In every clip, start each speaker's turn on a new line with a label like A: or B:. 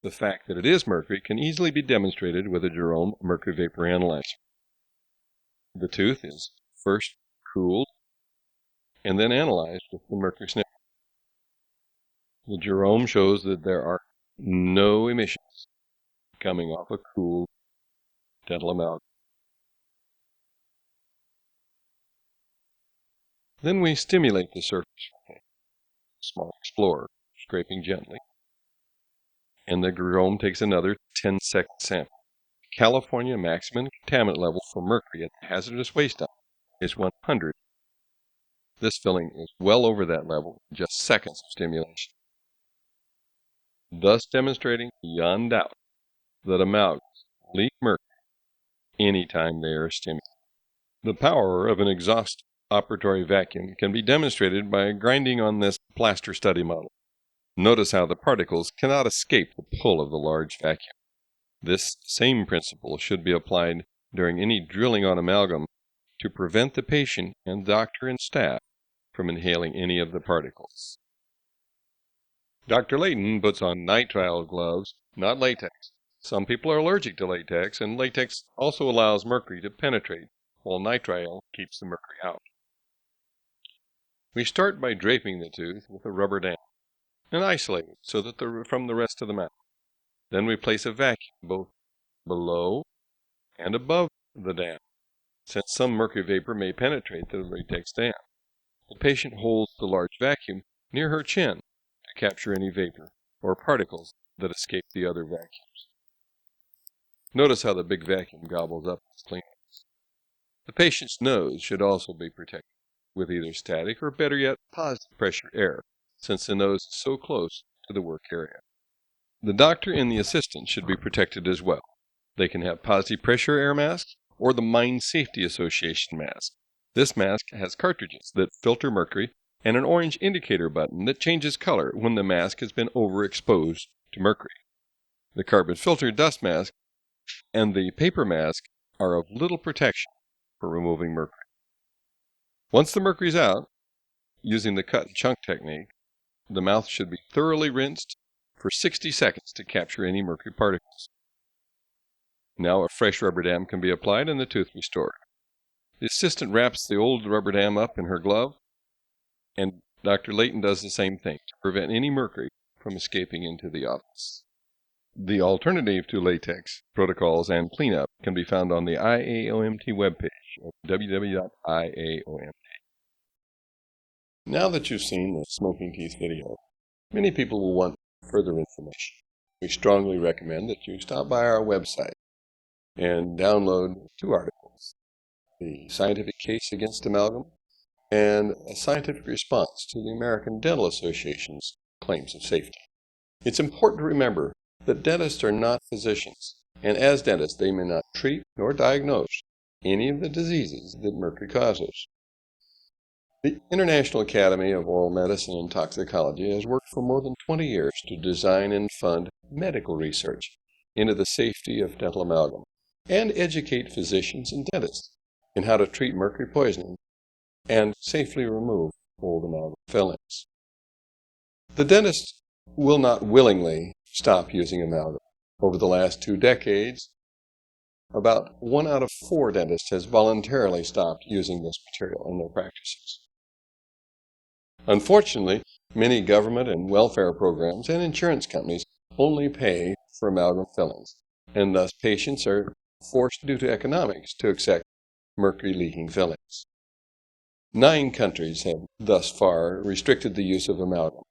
A: The fact that it is mercury can easily be demonstrated with a Jerome mercury vapor analyzer. The tooth is first cooled and then analyzed with the mercury sniffer. The Jerome shows that there are no emissions coming off a cooled dental amalgam. Then we stimulate the surface with a small explorer, scraping gently, and the Jerome takes another 10-second sample. California maximum contaminant level for mercury at the hazardous waste dump is 100. This filling is well over that level in just seconds of stimulation, thus demonstrating beyond doubt that amalgams leak mercury anytime they are stimulated. The power of an exhaust operatory vacuum can be demonstrated by grinding on this plaster study model. Notice how the particles cannot escape the pull of the large vacuum. This same principle should be applied during any drilling on amalgam to prevent the patient and doctor and staff from inhaling any of the particles. Dr. Layton puts on nitrile gloves, not latex. Some people are allergic to latex, and latex also allows mercury to penetrate, while nitrile keeps the mercury out. We start by draping the tooth with a rubber dam and isolate it so that from the rest of the mouth. Then we place a vacuum both below and above the dam. Since some mercury vapor may penetrate the latex dam, the patient holds the large vacuum near her chin to capture any vapor or particles that escape the other vacuums. Notice how the big vacuum gobbles up its cleaners. The patient's nose should also be protected with either static or, better yet, positive pressure air, since the nose is so close to the work area. The doctor and the assistant should be protected as well. They can have positive pressure air masks or the Mine Safety Association mask. This mask has cartridges that filter mercury and an orange indicator button that changes color when the mask has been overexposed to mercury. The carbon filter dust mask and the paper mask are of little protection for removing mercury. Once the mercury is out, using the cut and chunk technique, the mouth should be thoroughly rinsed for 60 seconds to capture any mercury particles. Now a fresh rubber dam can be applied and the tooth restored. The assistant wraps the old rubber dam up in her glove, and Dr. Layton does the same thing to prevent any mercury from escaping into the office. The alternative to latex protocols and cleanup can be found on the IAOMT webpage at www.iaomt. Now that you've seen the smoking teeth video, many people will want further information. We strongly recommend that you stop by our website and download 2 articles, the scientific case against amalgam and a scientific response to the American Dental Association's claims of safety. It's important to remember that dentists are not physicians, and as dentists they may not treat nor diagnose any of the diseases that mercury causes. The International Academy of Oral Medicine and Toxicology has worked for more than 20 years to design and fund medical research into the safety of dental amalgam and educate physicians and dentists in how to treat mercury poisoning and safely remove old amalgam fillings. The dentist will not willingly stop using amalgam. Over the last 2 decades, about 1 out of 4 dentists has voluntarily stopped using this material in their practices. Unfortunately, many government and welfare programs and insurance companies only pay for amalgam fillings, and thus patients are forced due to economics to accept mercury-leaking fillings. 9 countries have thus far restricted the use of amalgam,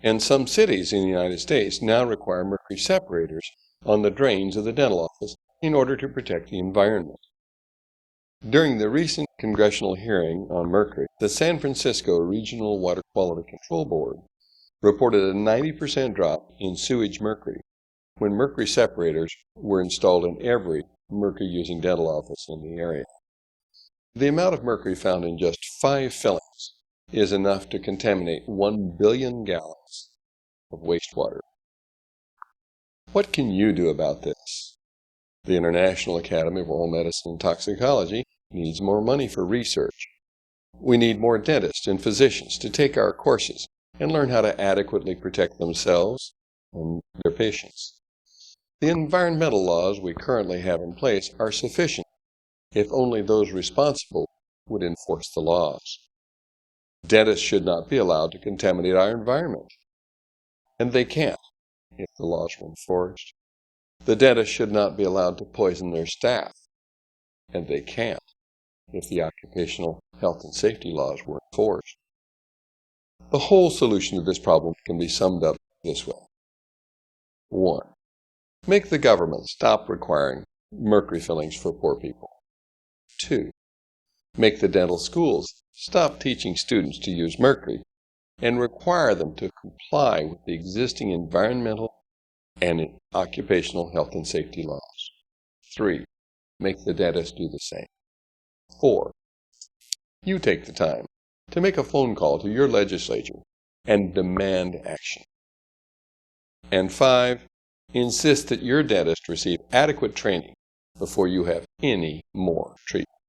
A: and some cities in the United States now require mercury separators on the drains of the dental office in order to protect the environment. During the recent congressional hearing on mercury, the San Francisco Regional Water Quality Control Board reported a 90% drop in sewage mercury when mercury separators were installed in every mercury-using dental office in the area. The amount of mercury found in just 5 fillings is enough to contaminate 1 billion gallons of wastewater. What can you do about this? The International Academy of Oral Medicine and Toxicology needs more money for research. We need more dentists and physicians to take our courses and learn how to adequately protect themselves and their patients. The environmental laws we currently have in place are sufficient if only those responsible would enforce the laws. Dentists should not be allowed to contaminate our environment, and they can't if the laws were enforced. The dentist should not be allowed to poison their staff, and they can't if the occupational health and safety laws were enforced. The whole solution to this problem can be summed up this way. 1. Make the government stop requiring mercury fillings for poor people. 2. Make the dental schools stop teaching students to use mercury and require them to comply with the existing environmental and occupational health and safety laws. 3. Make the dentist do the same. 4. You take the time to make a phone call to your legislature and demand action. And 5. Insist that your dentist receive adequate training before you have any more treatment.